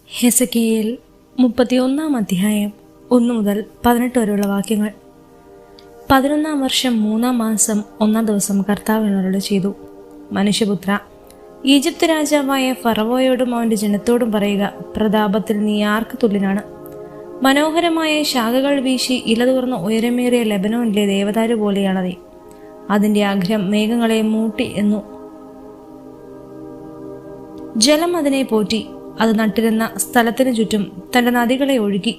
ഹെസക്കിയേൽ 31 അധ്യായം 1 മുതൽ 18 വരെയുള്ള വാക്യങ്ങൾ. 11 വർഷം 3 മാസം 1 ദിവസം കർത്താവ് എന്നോട് ചെയ്തു, മനുഷ്യപുത്ര, ഈജിപ്ത് രാജാവായ ഫറവോയോടും അവന്റെ ജനത്തോടും പറയുക, പ്രതാപത്തിൽ നീ ആർക്ക് തുല്യനാണ്? മനോഹരമായ ശാഖകൾ വീശി ഇലതൂർന്ന ഉയരമേറിയ ലെബനോനിലെ ദേവദാരു പോലെയാണതേ. അതിന്റെ അഗ്രം മേഘങ്ങളെ മൂട്ടി എന്നു. ജലം അതിനെ പോറ്റി. അത് നട്ടിരുന്ന സ്ഥലത്തിനു ചുറ്റും തന്റെ നദികളെ ഒഴുകി.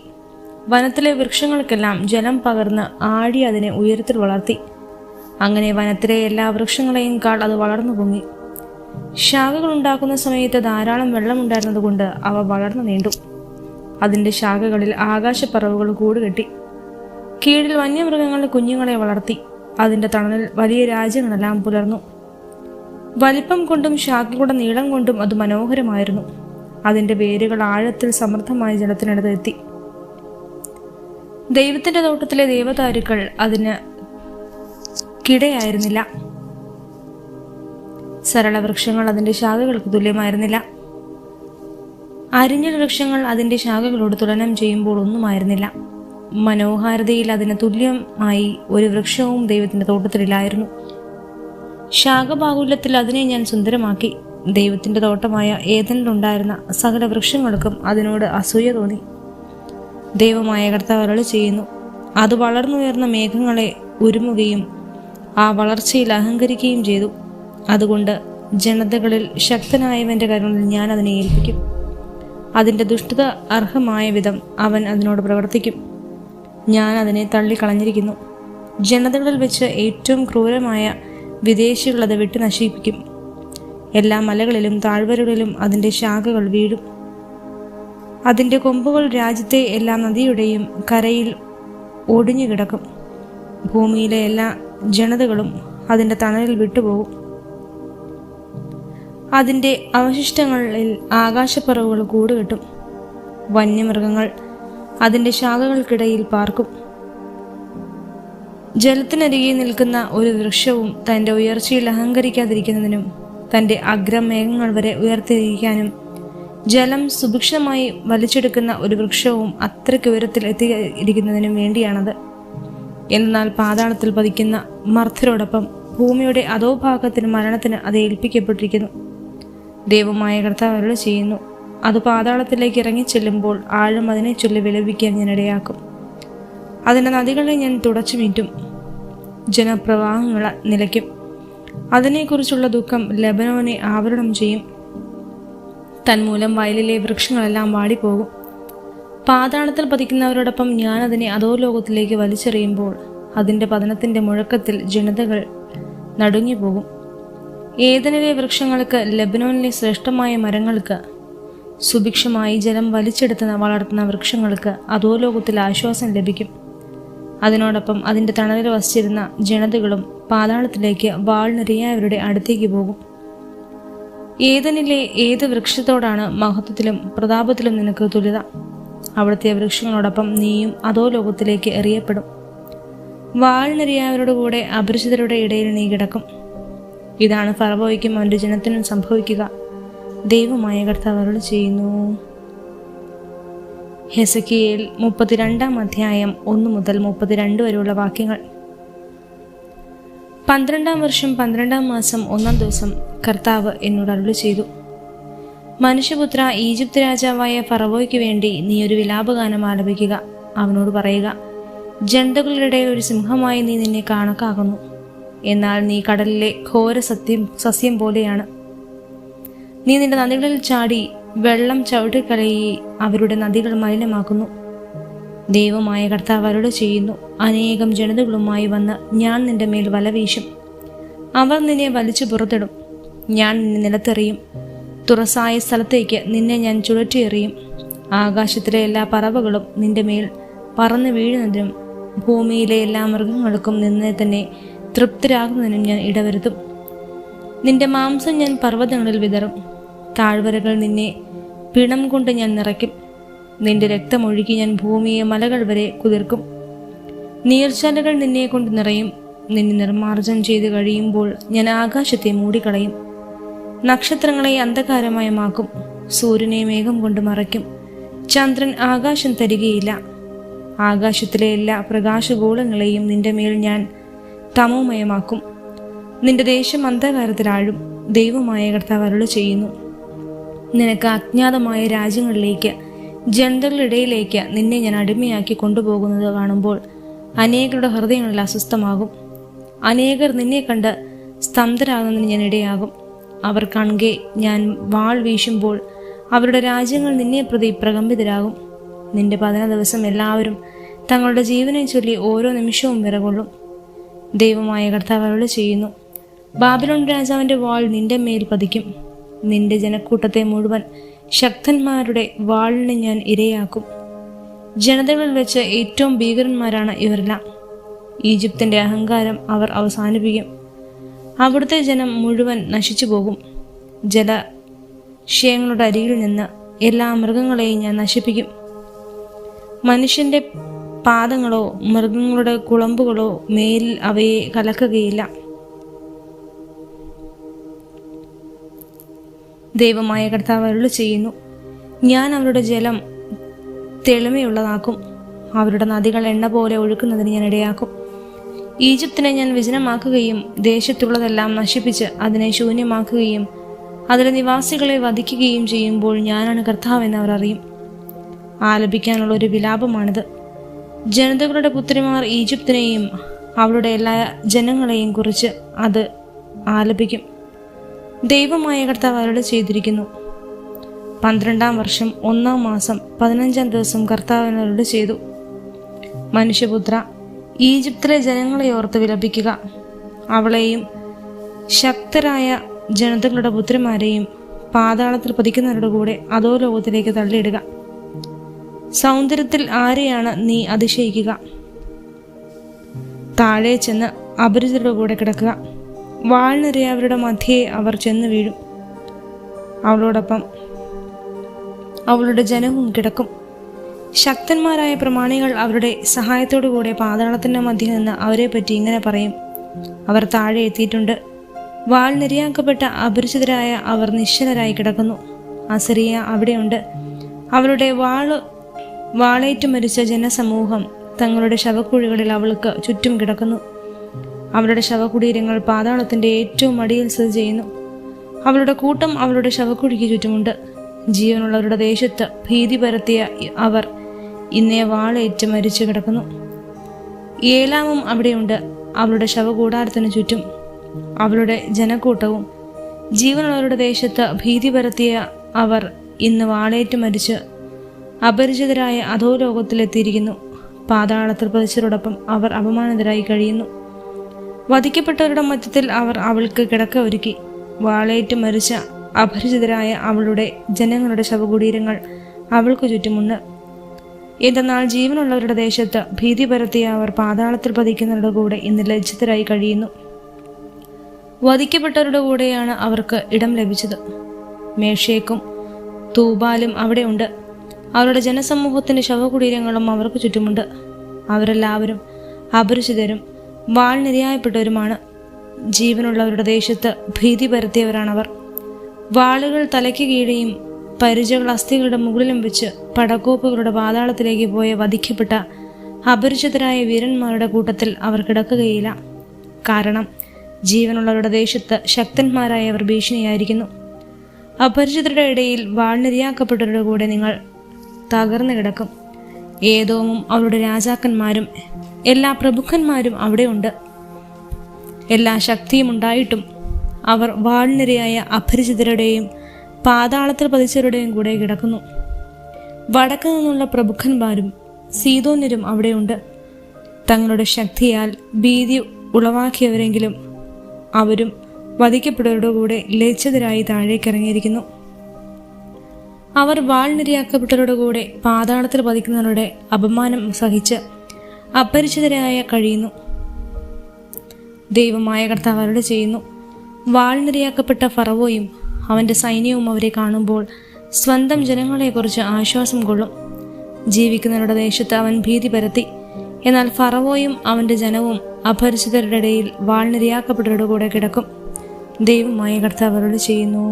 വനത്തിലെ വൃക്ഷങ്ങൾക്കെല്ലാം ജലം പകർന്ന് ആഴി അതിനെ ഉയരത്തിൽ വളർത്തി. അങ്ങനെ വനത്തിലെ എല്ലാ വൃക്ഷങ്ങളെയും കാൾ അത് വളർന്നു പൊങ്ങി. ശാഖകൾ ഉണ്ടാക്കുന്ന സമയത്ത് ധാരാളം വെള്ളമുണ്ടായിരുന്നതുകൊണ്ട് അവ വളർന്നു നീണ്ടു. അതിന്റെ ശാഖകളിൽ ആകാശപ്പറവുകൾ കൂടുകെട്ടി. കീഴിൽ വന്യമൃഗങ്ങളുടെ കുഞ്ഞുങ്ങളെ വളർത്തി. അതിന്റെ തണലിൽ വലിയ രാജ്യങ്ങളെല്ലാം പുലർന്നു. വലിപ്പം കൊണ്ടും ശാഖകളുടെ നീളം കൊണ്ടും അത് മനോഹരമായിരുന്നു. അതിന്റെ വേരുകൾ ആഴത്തിൽ സമൃദ്ധമായ ജലത്തിനടുത്ത് എത്തി. ദൈവത്തിന്റെ തോട്ടത്തിലെ ദേവദാരുക്കൾ അതിന് കിടയായിരുന്നില്ല. സരള വൃക്ഷങ്ങൾ അതിന്റെ ശാഖകൾക്ക് തുല്യമായിരുന്നില്ല. അരിഞ്ഞ വൃക്ഷങ്ങൾ അതിന്റെ ശാഖകളോട് തുലനം ചെയ്യുമ്പോൾ ഒന്നുമായിരുന്നില്ല. മനോഹാരിതയിൽ അതിന് തുല്യമായി ഒരു വൃക്ഷവും ദൈവത്തിന്റെ തോട്ടത്തിലില്ലായിരുന്നു. ശാഖബാഹുല്യത്തിൽ അതിനെ ഞാൻ സുന്ദരമാക്കി. ദൈവത്തിന്റെ തോട്ടമായ ഏദനിലുണ്ടായിരുന്ന സകല വൃക്ഷങ്ങൾക്കും അതിനോട് അസൂയ തോന്നി. ദൈവമായ കർത്താവ് അരുളി ചെയ്യുന്നു, അത് വളർന്നുയർന്ന മേഘങ്ങളെ ഉരുമുകയും ആ വളർച്ചയിൽ അഹങ്കരിക്കുകയും ചെയ്തു. അതുകൊണ്ട് ജനതകളിൽ ശക്തനായവന്റെ കരുണയിൽ ഞാൻ അതിനെ ഏൽപ്പിക്കും. അതിന്റെ ദുഷ്ടത അർഹമായ വിധം അവൻ അതിനോട് പ്രവർത്തിക്കും. ഞാൻ അതിനെ തള്ളിക്കളഞ്ഞിരിക്കുന്നു. ജനതകളിൽ വെച്ച് ഏറ്റവും ക്രൂരമായ വിദേശികൾ അത് വിട്ട് നശിപ്പിക്കും. എല്ലാ മലകളിലും താഴ്വരകളിലും അതിന്റെ ശാഖകൾ വീഴും. അതിന്റെ കൊമ്പുകൾ രാജ്യത്തെ എല്ലാ നദിയുടെയും കരയിൽ ഒടിഞ്ഞു കിടക്കും. ഭൂമിയിലെ എല്ലാ ജനതകളും അതിന്റെ തണലിൽ വിട്ടുപോകും. അതിന്റെ അവശിഷ്ടങ്ങളിൽ ആകാശപ്പറവുകൾ കൂടുകെട്ടും. വന്യമൃഗങ്ങൾ അതിന്റെ ശാഖകൾക്കിടയിൽ പാർക്കും. ജലത്തിനരികെ നിൽക്കുന്ന ഒരു വൃക്ഷവും തന്റെ ഉയർച്ചയിൽ അഹങ്കരിക്കാതിരിക്കുന്നതിനും തന്റെ അഗ്രം മേഘങ്ങൾ വരെ ഉയർത്തിയിരിക്കാനും ജലം സുഭിക്ഷമായി വലിച്ചെടുക്കുന്ന ഒരു വൃക്ഷവും അത്രയ്ക്ക് ഉയരത്തിൽ എത്തിയിരിക്കുന്നതിനും വേണ്ടിയാണത്. എന്നാൽ പാതാളത്തിൽ പതിക്കുന്ന മർത്യരോടൊപ്പം ഭൂമിയുടെ അധോഭാഗത്തിന് മരണത്തിന് അത് ഏൽപ്പിക്കപ്പെട്ടിരിക്കുന്നു. ദൈവമായ കർത്താവ് അരുളി ചെയ്യുന്നു, അത് പാതാളത്തിലേക്ക് ഇറങ്ങിച്ചെല്ലുമ്പോൾ ആഴം അതിനെ ചൊല്ലി വിലപിക്കാൻ ഞാൻ ഇടയാക്കും. അതിൻ്റെ നദികളെ ഞാൻ തുടച്ചു മീറ്റും. ജനപ്രവാഹങ്ങൾ നിലയ്ക്കും. അതിനെക്കുറിച്ചുള്ള ദുഃഖം ലെബനോനെ ആവരണം ചെയ്യും. തന്മൂലം വയലിലെ വൃക്ഷങ്ങളെല്ലാം വാടിപ്പോകും. പാതാളത്തിൽ പതിക്കുന്നവരോടൊപ്പം ഞാൻ അതിനെ അധോലോകത്തിലേക്ക് വലിച്ചെറിയുമ്പോൾ അതിൻ്റെ പതനത്തിൻ്റെ മുഴക്കത്തിൽ ജനതകൾ നടുങ്ങിപ്പോകും. ഏദനിലെ വൃക്ഷങ്ങൾക്ക്, ലെബനോനിലെ ശ്രേഷ്ഠമായ മരങ്ങൾക്ക്, സുഭിക്ഷമായി ജലം വലിച്ചെടുത്ത് വളർത്തുന്ന വൃക്ഷങ്ങൾക്ക് അധോലോകത്തിൽ ആശ്വാസം ലഭിക്കും. അതിനോടൊപ്പം അതിൻ്റെ തണലിൽ വസിച്ചിരുന്ന ജനതകളും പാതാളത്തിലേക്ക് വാൾനിരയായവരുടെ അടുത്തേക്ക് പോകും. ഏദനിലെ ഏത് വൃക്ഷത്തോടാണ് മഹത്വത്തിലും പ്രതാപത്തിലും നിനക്ക് തുല്യത? അവിടുത്തെ വൃക്ഷങ്ങളോടൊപ്പം നീയും അധോലോകത്തിലേക്ക് എറിയപ്പെടും. വാൾനിരയായവരുടെ കൂടെ അപരിചിതരുടെ ഇടയിൽ നീ കിടക്കും. ഇതാണ് ഫറവോയ്ക്കും അവന്റെ ജനത്തിനും സംഭവിക്കുക. ദൈവമായ കർത്താവ് അരുളി ചെയ്യുന്നു. ഹെസക്കിയേൽ 32 അധ്യായം 1 മുതൽ 32 വരെയുള്ള വാക്യങ്ങൾ. 12 വർഷം 12 മാസം 1 ദിവസം കർത്താവ് എന്നോട് അരുളി ചെയ്തു, മനുഷ്യപുത്ര, ഈജിപ്ത് രാജാവായ ഫറവോയ്ക്ക് വേണ്ടി നീ ഒരു വിലാപഗാനം ആലപിക്കുക. അവനോട് പറയുക, ജനതകളുടെ ഇടയിൽ ഒരു സിംഹമായി നീ നിന്നെ കണക്കാക്കുന്നു. എന്നാൽ നീ കടലിലെ ഘോര സസ്യം പോലെയാണ്. നീ നിന്റെ നദികളിൽ ചാടി വെള്ളം ചവിട്ടിക്കളയി അവരുടെ നദികൾ മലിനമാക്കുന്നു. ദൈവമായ കർത്താവ് അരുളി ചെയ്യുന്നു, അനേകം ജനതകളുമായി വന്ന് ഞാൻ നിന്റെ മേൽ വല വീശും. അവർ നിന്നെ വലിച്ചു പുറത്തിടും. ഞാൻ നിന്നെ നിലത്തെറിയും. തുറസായ സ്ഥലത്തേക്ക് നിന്നെ ഞാൻ ചുഴറ്റിയെറിയും. ആകാശത്തിലെ എല്ലാ പറവകളും നിന്റെ മേൽ പറന്നു വീഴുന്നതിനും ഭൂമിയിലെ എല്ലാ മൃഗങ്ങൾക്കും നിന്നെ തന്നെ തൃപ്തരാകുന്നതിനും ഞാൻ ഇടവരുത്തും. നിന്റെ മാംസം ഞാൻ പർവ്വതങ്ങളിൽ വിതറും. താഴ്വരകൾ നിന്നെ പിണം കൊണ്ട് ഞാൻ നിറയ്ക്കും. നിന്റെ രക്തമൊഴുകി ഞാൻ ഭൂമിയെ മലകൾ വരെ കുതിർക്കും. നീർച്ചാലുകൾ നിന്നെ കൊണ്ട് നിറയും. നിന്നെ നിർമ്മാർജ്ജനം ചെയ്ത് കഴിയുമ്പോൾ ഞാൻ ആകാശത്തെ മൂടിക്കളയും. നക്ഷത്രങ്ങളെ അന്ധകാരമയമാക്കും. സൂര്യനെ മേഘം കൊണ്ട് മറയ്ക്കും. ചന്ദ്രൻ ആകാശം തരികയില്ല. ആകാശത്തിലെ എല്ലാ പ്രകാശഗോളങ്ങളെയും നിന്റെ മേൽ ഞാൻ തമോമയമാക്കും. നിന്റെ ദേശം അന്ധകാരത്തിലാഴും. ദൈവമായ കർത്താവ് അരുളി ചെയ്യുന്നു. നിനക്ക് അജ്ഞാതമായ രാജ്യങ്ങളിലേക്ക്, ജനതകളുടെ ഇടയിലേക്ക് നിന്നെ ഞാൻ അടിമയാക്കി കൊണ്ടുപോകുന്നത് കാണുമ്പോൾ അനേകരുടെ ഹൃദയങ്ങളിൽ അസ്വസ്ഥമാകും. അനേകർ നിന്നെ കണ്ട് സ്തംഭരാകുന്നതിന് ഞാൻ ഇടയാകും. അവർ കാണുകെ ഞാൻ വാൾ വീശുമ്പോൾ അവരുടെ രാജ്യങ്ങൾ നിന്നെ പ്രതി പ്രകമ്പിതരാകും. നിന്റെ 10 ദിവസം എല്ലാവരും തങ്ങളുടെ ജീവനെ ചൊല്ലി ഓരോ നിമിഷവും വിറകൊള്ളും. ദൈവമായ കർത്താവ് അരുളി ചെയ്യുന്നു. ബാബിലോൺ രാജാവിൻ്റെ വാൾ നിന്റെ മേൽ പതിക്കും. നിന്റെ ജനക്കൂട്ടത്തെ മുഴുവൻ ശക്തന്മാരുടെ വാളിന് ഞാൻ ഇരയാക്കും. ജനതകളിൽ വെച്ച് ഏറ്റവും ഭീകരന്മാരാണ് ഇവരെല്ലാം. ഈജിപ്തിൻ്റെ അഹങ്കാരം അവർ അവസാനിപ്പിക്കും. അവിടുത്തെ ജനം മുഴുവൻ നശിച്ചു പോകും. ജലക്ഷയങ്ങളുടെ അരികിൽ നിന്ന് എല്ലാ മൃഗങ്ങളെയും ഞാൻ നശിപ്പിക്കും. മനുഷ്യൻ്റെ പാദങ്ങളോ മൃഗങ്ങളുടെ കുളമ്പുകളോ മേലിൽ അവയെ കലക്കുകയില്ല. ദൈവമായ കർത്താവ് അരുളി ചെയ്യുന്നു. ഞാൻ അവരുടെ ജലം തെളിമയുള്ളതാക്കും. അവരുടെ നദികൾ എണ്ണ പോലെ ഒഴുക്കുന്നതിന് ഞാൻ ഇടയാക്കും. ഈജിപ്തിനെ ഞാൻ വിജനമാക്കുകയും ദേശത്തുള്ളതെല്ലാം നശിപ്പിച്ച് അതിനെ ശൂന്യമാക്കുകയും അതിലെ നിവാസികളെ വധിക്കുകയും ചെയ്യുമ്പോൾ ഞാനാണ് കർത്താവെന്ന് അവർ അറിയും. ആലപിക്കാനുള്ള ഒരു വിലാപമാണിത്. ജനതകളുടെ പുത്രിമാർ ഈജിപ്തിനെയും അവളുടെ എല്ലാ ജനങ്ങളെയും കുറിച്ച് അത് ആലപിക്കും. ദൈവമായ കർത്താവ് അരുളി ചെയ്തിരിക്കുന്നു. 12-ാം വർഷം 1-ാം മാസം 15-ാം ദിവസം കർത്താവിന് അരുളി ചെയ്തു. മനുഷ്യപുത്ര, ഈജിപ്തിലെ ജനങ്ങളെ ഓർത്ത് വിലപിക്കുക. അവളെയും ശക്തരായ ജനതകളുടെ പുത്രിമാരെയും പാതാളത്തിൽ പതിക്കുന്നവരുടെ കൂടെ അധോലോകത്തിലേക്ക് തള്ളിയിടുക. സൗന്ദര്യത്തിൽ ആരെയാണ് നീ അതിശയിക്കുക? താഴെ ചെന്ന് അപരിചിതരുടെ കൂടെ കിടക്കുക. വാൾനിരയവരുടെ മധ്യേ അവർ ചെന്ന് വീഴും. അവളോടൊപ്പം അവളുടെ ജനവും കിടക്കും. ശക്തന്മാരായ പ്രമാണികൾ അവരുടെ സഹായത്തോടുകൂടെ പാതാളത്തിൻ്റെ മധ്യ നിന്ന് അവരെ പറ്റി ഇങ്ങനെ പറയും: അവർ താഴെ എത്തിയിട്ടുണ്ട്. വാൾനിരയാക്കപ്പെട്ട അപരിചിതരായ അവർ നിശ്ചലരായി കിടക്കുന്നു. അസരിയ അവിടെയുണ്ട്. അവളുടെ വാളേറ്റു മരിച്ച ജനസമൂഹം തങ്ങളുടെ ശവക്കുഴികളിൽ അവൾക്ക് ചുറ്റും കിടക്കുന്നു. അവളുടെ ശവകുടീരങ്ങൾ പാതാളത്തിൻ്റെ ഏറ്റവും അടിയിൽ സ്ഥിതി ചെയ്യുന്നു. അവളുടെ കൂട്ടം അവളുടെ ശവക്കുഴിക്ക് ചുറ്റുമുണ്ട്. ജീവനുള്ളവരുടെ ദേശത്ത് ഭീതി പരത്തിയ അവർ ഇന്നേ വാളേറ്റ് മരിച്ചു കിടക്കുന്നു. ഏലാമും അവിടെയുണ്ട്. അവളുടെ ശവകൂടാരത്തിന് ചുറ്റും അവളുടെ ജനക്കൂട്ടവും. ജീവനുള്ളവരുടെ ദേശത്ത് ഭീതി പരത്തിയ അവർ ഇന്ന് വാളേറ്റ് മരിച്ച് അപരിചിതരായ അധോലോകത്തിലെത്തിയിരിക്കുന്നു. പാതാളത്തിൽ പതിച്ചവരോടൊപ്പം അവർ അപമാനിതരായി കഴിയുന്നു. വധിക്കപ്പെട്ടവരുടെ മധ്യത്തിൽ അവർ അവൾക്ക് കിടക്ക ഒരുക്കി. വാളേറ്റ് മരിച്ച അപരിചിതരായ അവളുടെ ജനങ്ങളുടെ ശവകുടീരങ്ങൾ അവൾക്ക് ചുറ്റുമുണ്ട്. എന്തെന്നാൽ ജീവനുള്ളവരുടെ ദേശത്ത് ഭീതി പരത്തിയ അവർ പാതാളത്തിൽ പതിക്കുന്നവരുടെ കൂടെ ഇന്ന് ലജ്ജിതരായി കഴിയുന്നു. വധിക്കപ്പെട്ടവരുടെ കൂടെയാണ് അവർക്ക് ഇടം ലഭിച്ചത്. മേഷേക്കും തൂബാലും അവിടെയുണ്ട്. അവരുടെ ജനസമൂഹത്തിൻ്റെ ശവകുടീരങ്ങളും അവർക്ക് ചുറ്റുമുണ്ട്. അവരെല്ലാവരും അപരിചിതരും വാൾനിരയായപ്പെട്ടവരുമാണ്. ജീവനുള്ളവരുടെ ദേശത്ത് ഭീതി പരത്തിയവരാണവർ. വാളുകൾ തലയ്ക്ക് കീഴെയും പരിചകൾ അസ്ഥികളുടെ മുകളിലും വെച്ച് പടക്കോപ്പുകളുടെ പാതാളത്തിലേക്ക് പോയ വധിക്കപ്പെട്ട അപരിചിതരായ വീരന്മാരുടെ കൂട്ടത്തിൽ അവർ കിടക്കുകയില്ല. കാരണം ജീവനുള്ളവരുടെ ദേശത്ത് ശക്തന്മാരായവർ ഭീഷണിയായിരിക്കുന്നു. അപരിചിതരുടെ ഇടയിൽ വാൾനിരയാക്കപ്പെട്ടവരുടെ കൂടെ നിങ്ങൾ തകർന്നു കിടക്കും. ഏദോമും അവരുടെ രാജാക്കന്മാരും എല്ലാ പ്രഭുക്കന്മാരും അവിടെയുണ്ട്. എല്ലാ ശക്തിയും ഉണ്ടായിട്ടും അവർ വാൾനിരയായ അപരിചിതരുടെയും പാതാളത്തിൽ പതിച്ചവരുടെയും കൂടെ കിടക്കുന്നു. വടക്ക് നിന്നുള്ള പ്രഭുക്കന്മാരും സീദോന്യരും അവിടെയുണ്ട്. തങ്ങളുടെ ശക്തിയാൽ ഭീതി ഉളവാക്കിയവരെങ്കിലും അവരും വധിക്കപ്പെട്ടവരുടെ കൂടെ ലജ്ജിതരായി താഴേക്കിറങ്ങിയിരിക്കുന്നു. അവർ വാൾനിരയാക്കപ്പെട്ടവരുടെ കൂടെ പാതാളത്തിൽ പതിക്കുന്നവരുടെ അപമാനം സഹിച്ച് അപരിചിതരായ കഴിയുന്നു. ദൈവമായ കർത്താവ് അരുളി ചെയ്യുന്നു. വാൾനിരയാക്കപ്പെട്ട ഫറവോയും അവൻ്റെ സൈന്യവും അവരെ കാണുമ്പോൾ സ്വന്തം ജനങ്ങളെക്കുറിച്ച് ആശ്വാസം കൊള്ളും. ജീവിക്കുന്നവരുടെ ദേശത്ത് അവൻ ഭീതി പരത്തി. എന്നാൽ ഫറവോയും അവൻ്റെ ജനവും അപരിചിതരുടെ ഇടയിൽ വാൾനിരയാക്കപ്പെട്ടവരുടെ കൂടെ കിടക്കും. ദൈവമായ കർത്താവ് അരുളി ചെയ്യുന്നു.